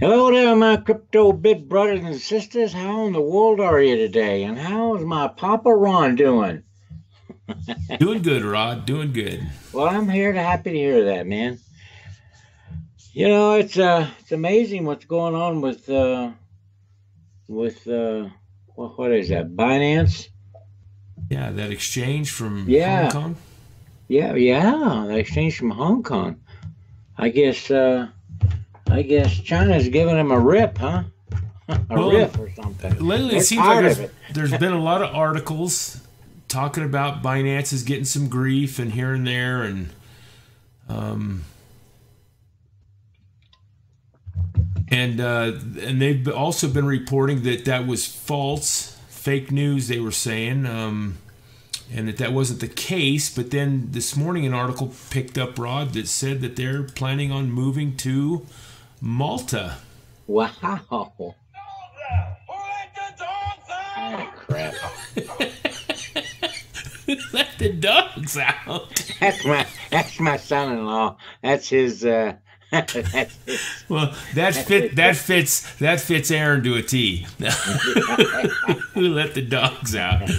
Hello there, my crypto big brothers and sisters. How in the world are you today? And how is my Papa Ron doing? Doing good, Rod. Doing good. Well, I'm happy to hear that, man. You know, it's amazing what's going on with what is that? Binance? Yeah, that exchange from Hong Yeah, Kong. yeah. The exchange from Hong Kong. I guess China's giving them a rip, huh? A Well, rip or something. lately it They're seems like tired of there's it. there's been a lot of articles talking about Binance is getting some grief and here and there, um, and they've also been reporting that that was false, fake news. They were saying. And that wasn't the case, but then this morning an article picked up, Rod, that said that they're planning on moving to Malta. Wow. Ah, crap. Let the dogs out. That's my son-in-law. That's his that's his. Well, that fits Aaron to a T. Let the dogs out.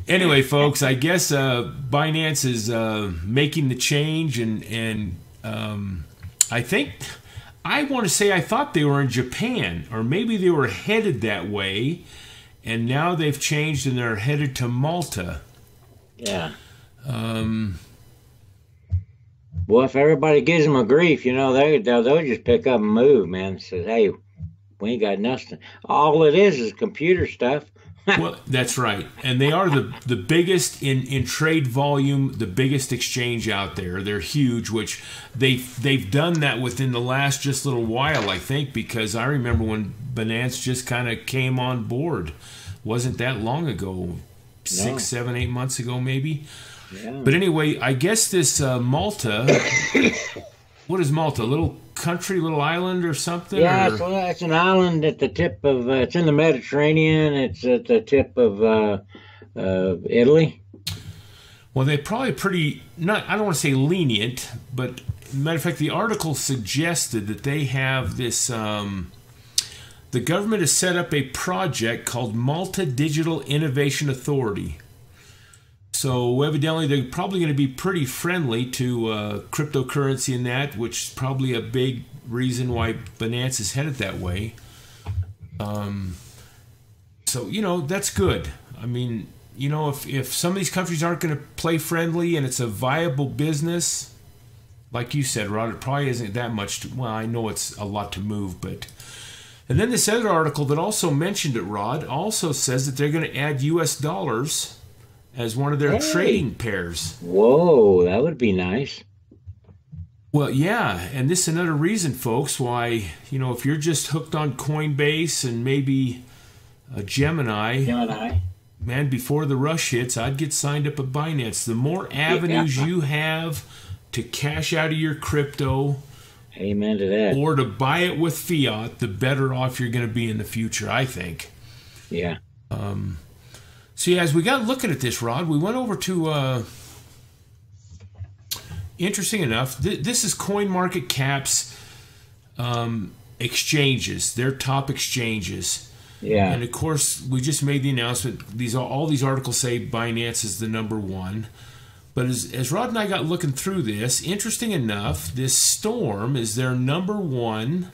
Anyway, folks, I guess Binance is making the change, and I think I want to say I thought they were in Japan, or maybe they were headed that way, and now they've changed and they're headed to Malta. Yeah. Well, if everybody gives them a grief, you know, they'll just pick up and move, man. Says, hey, we ain't got nothing. All it is computer stuff. Well, that's right, and they are the biggest in trade volume, the biggest exchange out there. They're huge, which they've done that within the last just little while, I think, because I remember when Binance just kind of came on board. Wasn't that long ago, 6, 7, 8 months ago, maybe. Yeah. But anyway, I guess this Malta. What is Malta? A little country, little island or something? Yeah, Or? it's an island at the tip of. It's in the Mediterranean. It's at the tip of Italy. Well, they're probably pretty, not, I don't want to say lenient, but matter of fact, the article suggested that they have this, the government has set up a project called Malta Digital Innovation Authority. So evidently they're probably going to be pretty friendly to cryptocurrency and that, which is probably a big reason why Binance is headed that way. So, you know, that's good. I mean, you know, if some of these countries aren't going to play friendly and it's a viable business, like you said, Rod, it probably isn't that much. Well, I know it's a lot to move, but... And then this other article that also mentioned it, Rod, also says that they're going to add U.S. dollars as one of their trading pairs. Whoa, that would be nice. Well, yeah, and this is another reason, folks, why, you know, if you're just hooked on Coinbase and maybe a Gemini, man, before the rush hits, I'd get signed up at Binance. The more avenues you have to cash out of your crypto, amen to that, or to buy it with fiat, the better off you're going to be in the future, I think. Yeah. So yeah, as we got looking at this, Rod, we went over to, interesting enough, this is CoinMarketCaps exchanges, their top exchanges. Yeah. And of course, we just made the announcement, all these articles say Binance is the #1. But as Rod and I got looking through this, interesting enough, this Storm is their #1.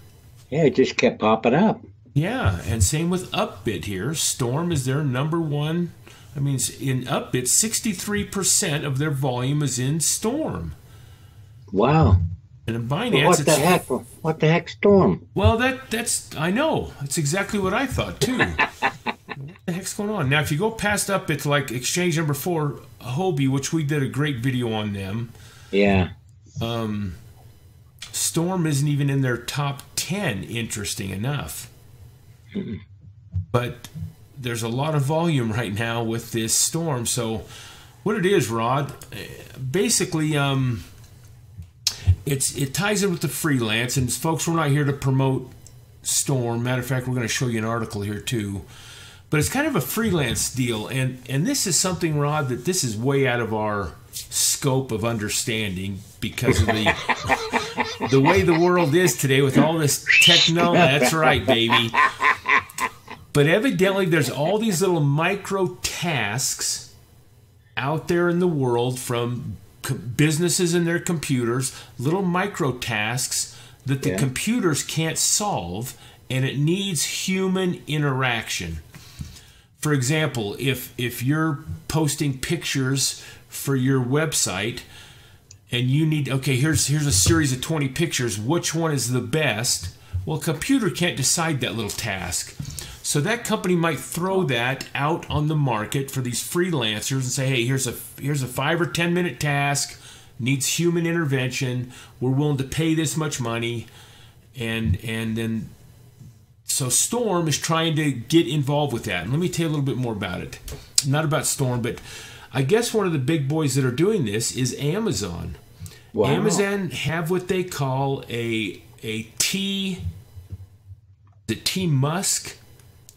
Yeah, it just kept popping up. Yeah, and same with Upbit here. Storm is their #1. I mean, in Upbit, 63% of their volume is in Storm. Wow. And in Binance, Well, what the heck, Storm? well, that's I know. That's exactly what I thought too. What the heck's going on? Now, if you go past Upbit to like exchange #4, Hobie, which we did a great video on them. Yeah. Storm isn't even in their top 10, interesting enough. But there's a lot of volume right now with this Storm. So what it is, Rod, basically it ties in with the freelance. And folks, we're not here to promote Storm. Matter of fact, we're going to show you an article here too. But it's kind of a freelance deal. And this is something, Rod, that this is way out of our scope of understanding because of the the way the world is today with all this technology. That's right, baby. But evidently there's all these little micro tasks out there in the world from businesses and their computers, little micro tasks that the computers can't solve, and it needs human interaction. For example, if you're posting pictures for your website and you need, okay, here's a series of 20 pictures, which one is the best? Well, a computer can't decide that little task. So that company might throw that out on the market for these freelancers and say, hey, here's a 5 or 10 minute task, needs human intervention. We're willing to pay this much money. And then, so Storm is trying to get involved with that. And let me tell you a little bit more about it. Not about Storm, but I guess one of the big boys that are doing this is Amazon. Wow. Amazon have what they call a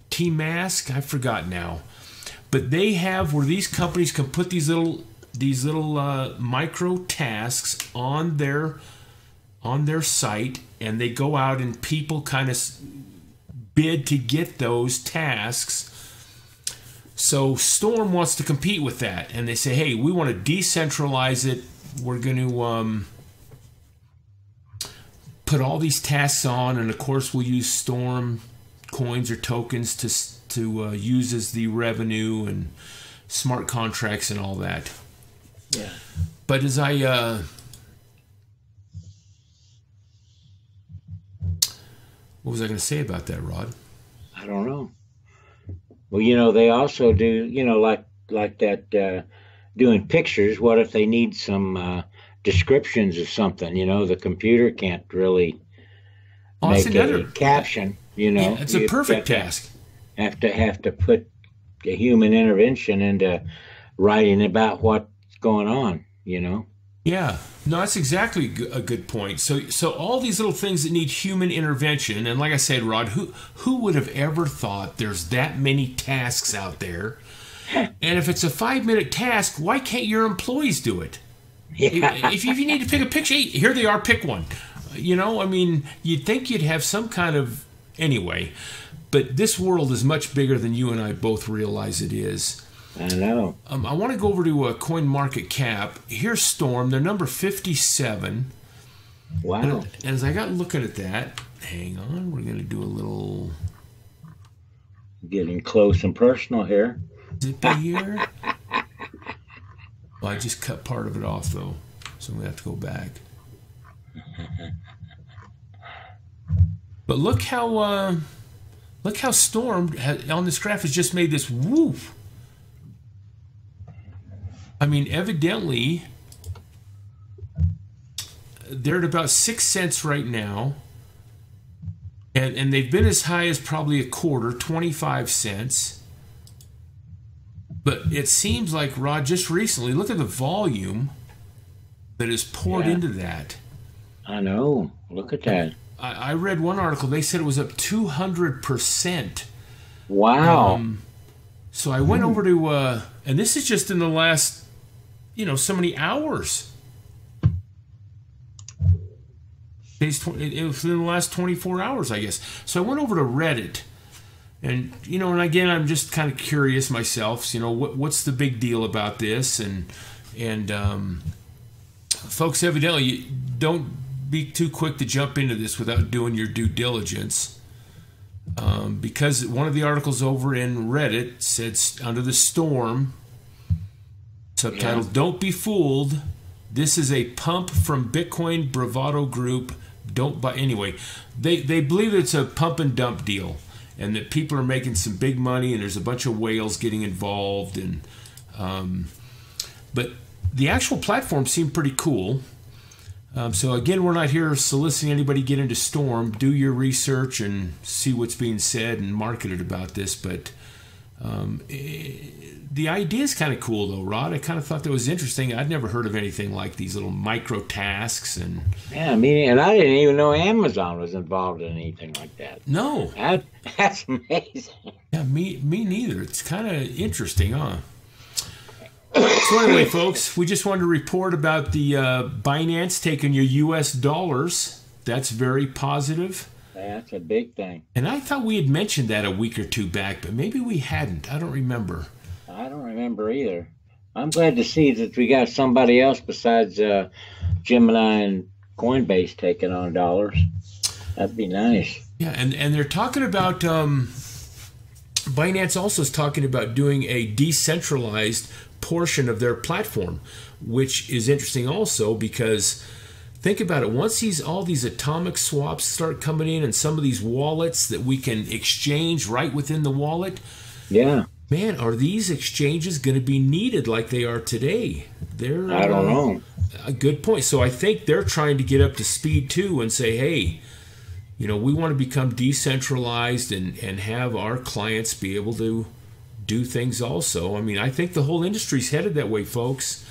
T-Mask, I forgot now, but they have where these companies can put these little micro tasks on their site, and they go out and people kind of bid to get those tasks. So Storm wants to compete with that, and they say, hey, we want to decentralize it. We're going to put all these tasks on, and of course we'll use Storm coins or tokens to use as the revenue and smart contracts and all that. Yeah. But as I what was I going to say about that, Rod? I don't know. Well, they also do, like that doing pictures. What if they need some descriptions of something? The computer can't really make a caption. Yeah, it's a perfect task. Have to put a human intervention into writing about what's going on. Yeah, no, that's exactly a good point. So all these little things that need human intervention, and like I said, Rod, who would have ever thought there's that many tasks out there? And if it's a 5-minute task, why can't your employees do it? Yeah. If you need to pick a picture, hey, here they are, pick one. You'd think you'd have some kind of, anyway, but this world is much bigger than you and I both realize it is. I know. I want to go over to CoinMarketCap. Here's Storm. They're number 57. Wow. And as I got looking at that, hang on, we're going to do a little... Getting close and personal here. Zippy here. Well, I just cut part of it off, though, so I'm going to have to go back. But look how Storm on this graph has just made this woof. Evidently, they're at about 6 cents right now, and they've been as high as probably a quarter, 25 cents. But it seems like, Rod, just recently, look at the volume that is poured into that. I know. Look at that. I read one article. They said it was up 200%. Wow. So I went over to, and this is just in the last, so many hours. It was in the last 24 hours, I guess. So I went over to Reddit. And, and again, I'm just kind of curious myself. What's the big deal about this? And folks, evidently, you don't be too quick to jump into this without doing your due diligence. Because one of the articles over in Reddit said, under the storm, subtitled, "Don't be fooled. This is a pump from Bitcoin Bravado Group. Don't buy." Anyway, they believe it's a pump and dump deal, and that people are making some big money, and there's a bunch of whales getting involved. And but the actual platform seemed pretty cool. So again, we're not here soliciting anybody to get into Storm. Do your research and see what's being said and marketed about this. But the idea is kind of cool, though, Rod. I kind of thought that was interesting. I'd never heard of anything like these little micro tasks. And and I didn't even know Amazon was involved in anything like that. No, that's amazing. Yeah, me neither. It's kind of interesting, huh? So anyway, folks, we just wanted to report about the Binance taking your U.S. dollars. That's very positive. That's a big thing. And I thought we had mentioned that a week or two back, but maybe we hadn't. I don't remember. I don't remember either. I'm glad to see that we got somebody else besides Gemini and Coinbase taking on dollars. That'd be nice. Yeah, and they're talking about, Binance also is talking about doing a decentralized portion of their platform, which is interesting also because think about it. Once all these atomic swaps start coming in and some of these wallets that we can exchange right within the wallet, yeah, man, are these exchanges going to be needed like they are today? I don't know. A good point. So I think they're trying to get up to speed too and say, hey, you know, we want to become decentralized and have our clients be able to do things also. I mean, I think the whole industry's headed that way, folks.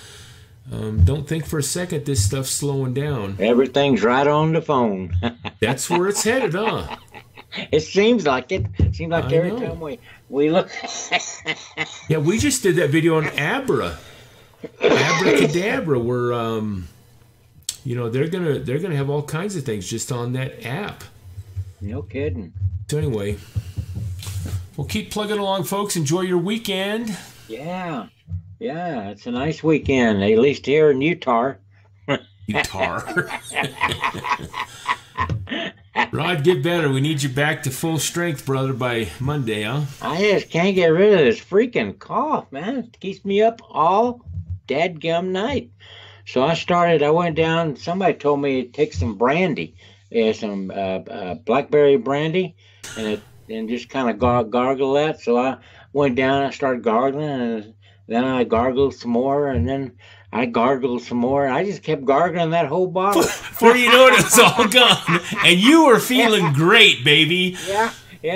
Don't think for a second this stuff's slowing down. Everything's right on the phone. That's where it's headed, huh? It seems like it. It seems like every time we look. Yeah, we just did that video on Abracadabra, where you know, they're gonna have all kinds of things just on that app. No kidding. So anyway, we'll keep plugging along, folks. Enjoy your weekend. Yeah, it's a nice weekend, at least here in Utah. Utah. Rod, get better. We need you back to full strength, brother, by Monday, huh? I just can't get rid of this freaking cough, man. It keeps me up all dadgum night. So I went down, somebody told me to take some brandy, some blackberry brandy, and just kind of gargle that. So I went down, I started gargling, and then I gargled some more, and then I gargled some more. I just kept gargling that whole bottle. Before you know it, it was all gone. And you were feeling great, baby. Yeah,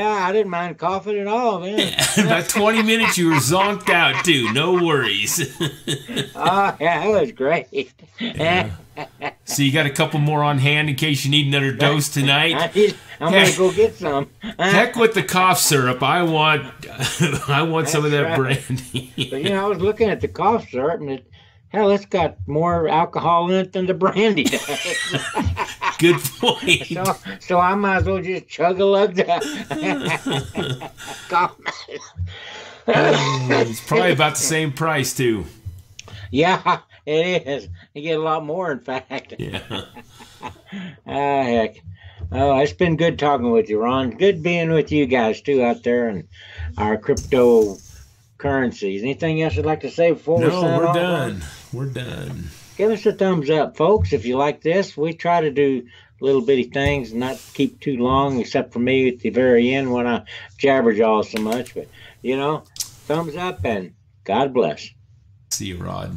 I didn't mind coughing at all, man. About 20 minutes, you were zonked out, too. No worries. Oh, yeah, that was great. Yeah. So you got a couple more on hand in case you need another dose tonight? I'm going to go get some. Heck with the cough syrup. I want some of that brandy. But, you know, I was looking at the cough syrup, and it's got more alcohol in it than the brandy does. Good point. So I might as well just chug a lug down. It's probably about the same price, too. Yeah, it is. You get a lot more, in fact. Yeah. Heck. Oh, it's been good talking with you, Ron. Good being with you guys, too, out there in our cryptocurrencies. Anything else you'd like to say before we sign off? No, we're done. We're done. Give us a thumbs up, folks, if you like this. We try to do little bitty things, not keep too long, except for me at the very end when I jabber jaw so much. But, you know, thumbs up and God bless. See you, Rod.